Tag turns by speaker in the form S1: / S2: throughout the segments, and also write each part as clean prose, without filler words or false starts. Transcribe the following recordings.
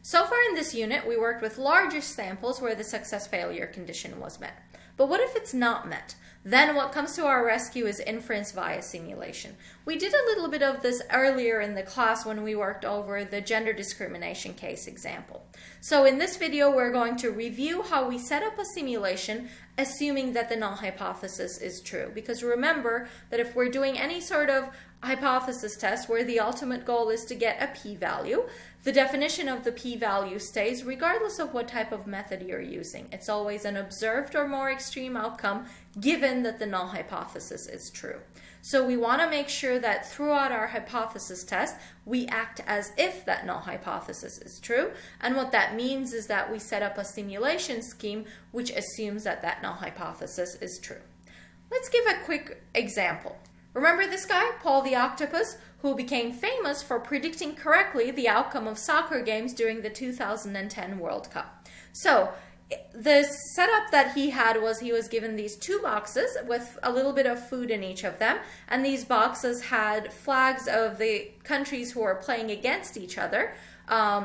S1: So far in this unit, we worked with larger samples where the success-failure condition was met. But what if it's not met? Then what comes to our rescue is inference via simulation. We did a little bit of this earlier in the class when we worked over the gender discrimination case example. So in this video, we're going to review how we set up a simulation assuming that the null hypothesis is true. Because remember that if we're doing any sort of hypothesis test where the ultimate goal is to get a p-value, the definition of the p-value stays regardless of what type of method you're using. It's always an observed or more extreme outcome given that the null hypothesis is true. So we want to make sure that throughout our hypothesis test, we act as if that null hypothesis is true. And what that means is that we set up a simulation scheme which assumes that that null hypothesis is true. Let's give a quick example. Remember this guy, Paul the Octopus, who became famous for predicting correctly the outcome of soccer games during the 2010 World Cup. So the setup that he had was he was given these two boxes with a little bit of food in each of them, and these boxes had flags of the countries who were playing against each other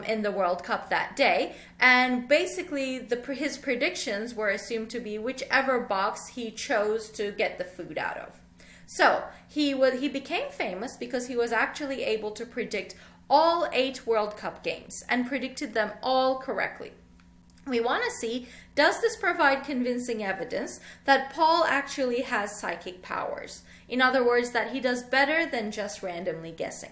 S1: in the World Cup that day, and basically his predictions were assumed to be whichever box he chose to get the food out of. So he became famous because he was actually able to predict all 8 World Cup games and predicted them all correctly. We want to see, does this provide convincing evidence that Paul actually has psychic powers? In other words, that he does better than just randomly guessing.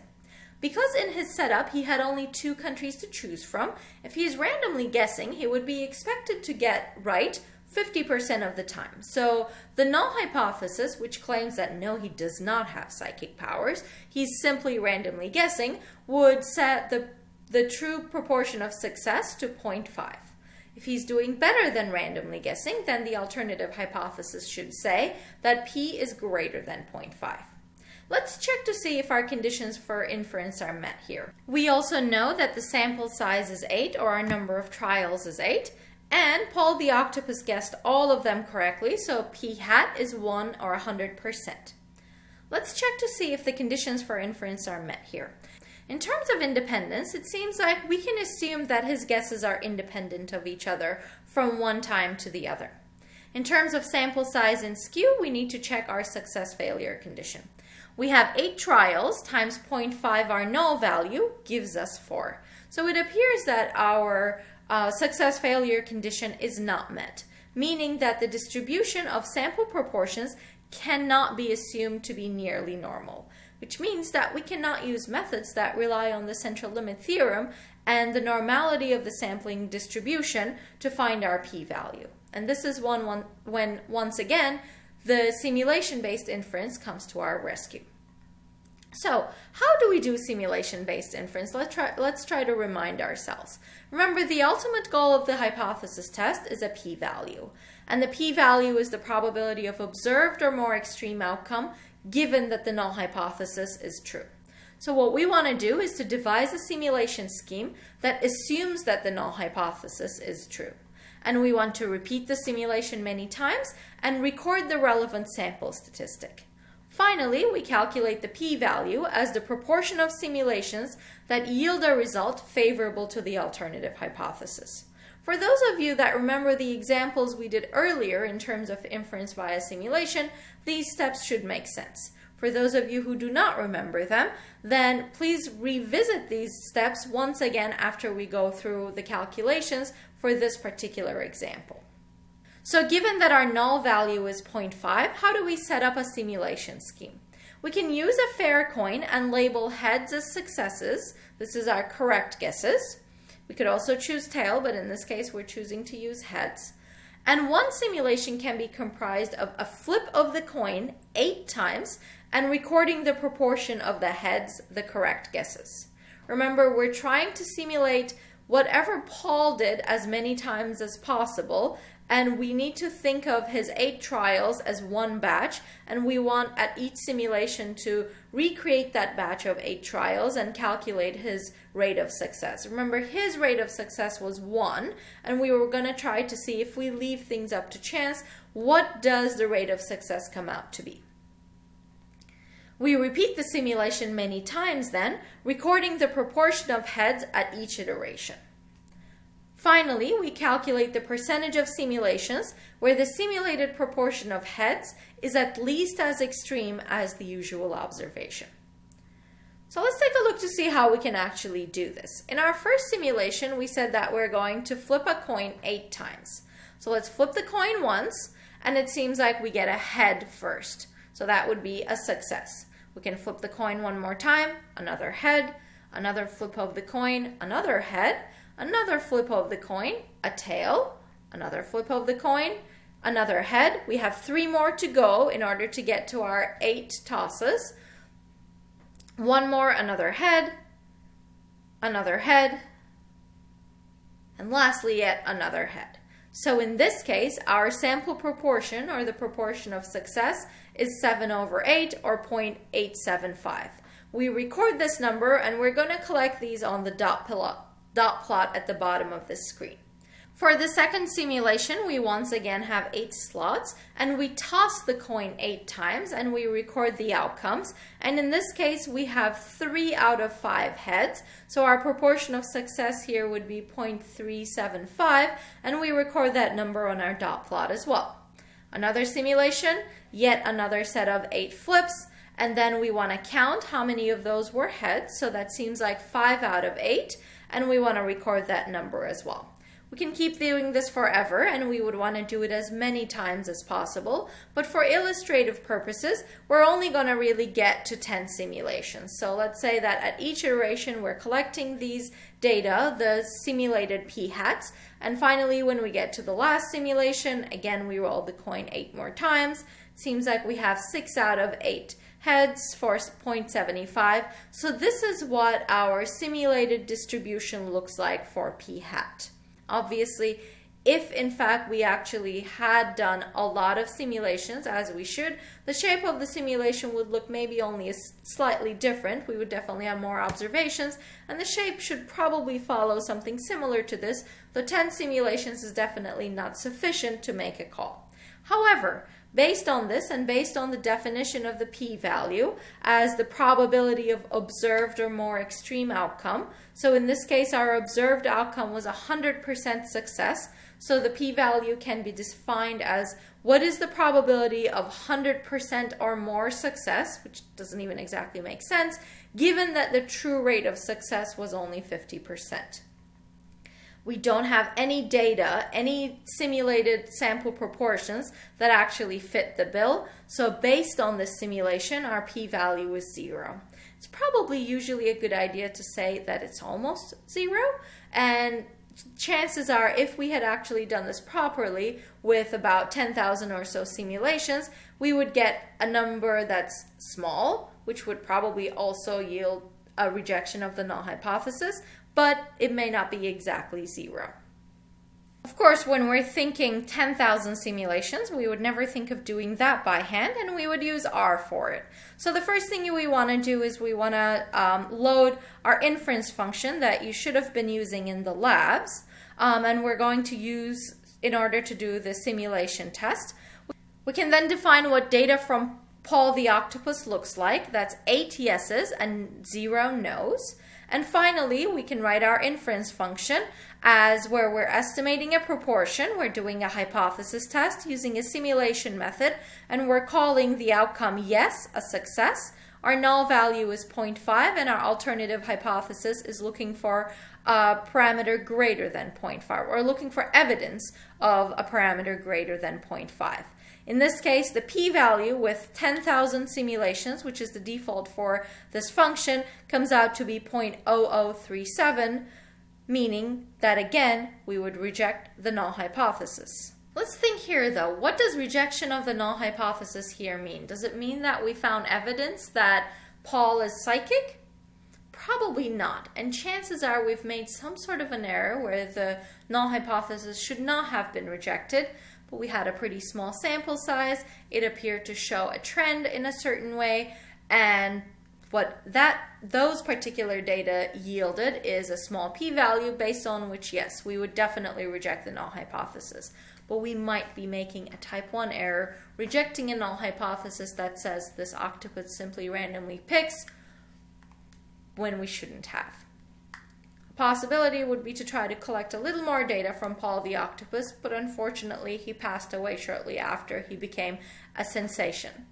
S1: Because in his setup, he had only 2 countries to choose from, if he is randomly guessing, he would be expected to get right 50% of the time. So the null hypothesis, which claims that no, he does not have psychic powers, he's simply randomly guessing, would set the true proportion of success to 0.5. If he's doing better than randomly guessing, then the alternative hypothesis should say that p is greater than 0.5. Let's check to see if our conditions for inference are met here. We also know that the sample size is 8, or our number of trials is 8, and Paul the Octopus guessed all of them correctly, so p hat is 1 or 100%. Let's check to see if the conditions for inference are met here. In terms of independence, it seems like we can assume that his guesses are independent of each other from one time to the other. In terms of sample size and skew, we need to check our success-failure condition. We have 8 trials times 0.5, our null value, gives us 4. So it appears that our success-failure condition is not met, meaning that the distribution of sample proportions cannot be assumed to be nearly normal, which means that we cannot use methods that rely on the central limit theorem and the normality of the sampling distribution to find our p-value. And this is when once again, the simulation-based inference comes to our rescue. So, how do we do simulation-based inference? Let's try to remind ourselves. Remember, the ultimate goal of the hypothesis test is a p-value. And the p-value is the probability of observed or more extreme outcome given that the null hypothesis is true. So what we want to do is to devise a simulation scheme that assumes that the null hypothesis is true. And we want to repeat the simulation many times and record the relevant sample statistic. Finally, we calculate the p-value as the proportion of simulations that yield a result favorable to the alternative hypothesis. For those of you that remember the examples we did earlier in terms of inference via simulation, these steps should make sense. For those of you who do not remember them, then please revisit these steps once again after we go through the calculations for this particular example. So given that our null value is 0.5, how do we set up a simulation scheme? We can use a fair coin and label heads as successes. This is our correct guesses. We could also choose tail, but in this case we're choosing to use heads. And one simulation can be comprised of a flip of the coin 8 times and recording the proportion of the heads, the correct guesses. Remember, we're trying to simulate whatever Paul did as many times as possible, and we need to think of his 8 trials as one batch, and we want at each simulation to recreate that batch of 8 trials and calculate his rate of success. Remember, his rate of success was 1, and we were going to try to see if we leave things up to chance, what does the rate of success come out to be? We repeat the simulation many times then, recording the proportion of heads at each iteration. Finally, we calculate the percentage of simulations where the simulated proportion of heads is at least as extreme as the usual observation. So let's take a look to see how we can actually do this. In our first simulation, we said that we're going to flip a coin 8 times. So let's flip the coin once, and it seems like we get a head first. So that would be a success. We can flip the coin one more time, another head, another flip of the coin, another head, another flip of the coin, a tail, another flip of the coin, another head. We have 3 more to go in order to get to our 8 tosses. One more, another head, and lastly yet another head. So in this case, our sample proportion, or the proportion of success, is 7/8 or 0.875. We record this number and we're going to collect these on the dot plot at the bottom of the screen. For the second simulation, we once again have 8 slots, and we toss the coin 8 times and we record the outcomes. And in this case, we have 3 out of 5 heads. So our proportion of success here would be 0.375, and we record that number on our dot plot as well. Another simulation, yet another set of 8 flips, and then we want to count how many of those were heads. So that seems like 5 out of 8, and we want to record that number as well. We can keep doing this forever, and we would want to do it as many times as possible, but for illustrative purposes, we're only going to really get to 10 simulations. So let's say that at each iteration we're collecting these data, the simulated p-hats, and finally when we get to the last simulation, again we roll the coin 8 more times. Seems like we have 6 out of 8 heads for 0.75. So this is what our simulated distribution looks like for p-hat. Obviously, if in fact we actually had done a lot of simulations, as we should, the shape of the simulation would look maybe only slightly different. We would definitely have more observations, and the shape should probably follow something similar to this, though 10 simulations is definitely not sufficient to make a call. However, based on this and based on the definition of the p-value as the probability of observed or more extreme outcome, so in this case our observed outcome was 100% success, so the p-value can be defined as what is the probability of 100% or more success, which doesn't even exactly make sense, given that the true rate of success was only 50%. We don't have any data, any simulated sample proportions that actually fit the bill. So based on this simulation, our p-value is 0. It's probably usually a good idea to say that it's almost 0. And chances are, if we had actually done this properly with about 10,000 or so simulations, we would get a number that's small, which would probably also yield a rejection of the null hypothesis, but it may not be exactly 0. Of course, when we're thinking 10,000 simulations, we would never think of doing that by hand, and we would use R for it. So the first thing we want to do is we want to load our inference function that you should have been using in the labs, and we're going to use in order to do the simulation test. We can then define what data from Paul the octopus looks like. That's 8 yeses and 0 nos. And finally, we can write our inference function as where we're estimating a proportion. We're doing a hypothesis test using a simulation method, and we're calling the outcome yes, a success. Our null value is 0.5, and our alternative hypothesis is looking for a parameter greater than 0.5. We're looking for evidence of a parameter greater than 0.5. In this case, the p-value with 10,000 simulations, which is the default for this function, comes out to be 0.0037, meaning that again, we would reject the null hypothesis. Let's think here though, what does rejection of the null hypothesis here mean? Does it mean that we found evidence that Paul is psychic? Probably not, and chances are we've made some sort of an error where the null hypothesis should not have been rejected, but we had a pretty small sample size. It appeared to show a trend in a certain way, and what those particular data yielded is a small p-value based on which, yes, we would definitely reject the null hypothesis. But we might be making a type 1 error, rejecting a null hypothesis that says this octopus simply randomly picks when we shouldn't have. possibility would be to try to collect a little more data from Paul the octopus, but unfortunately he passed away shortly after he became a sensation.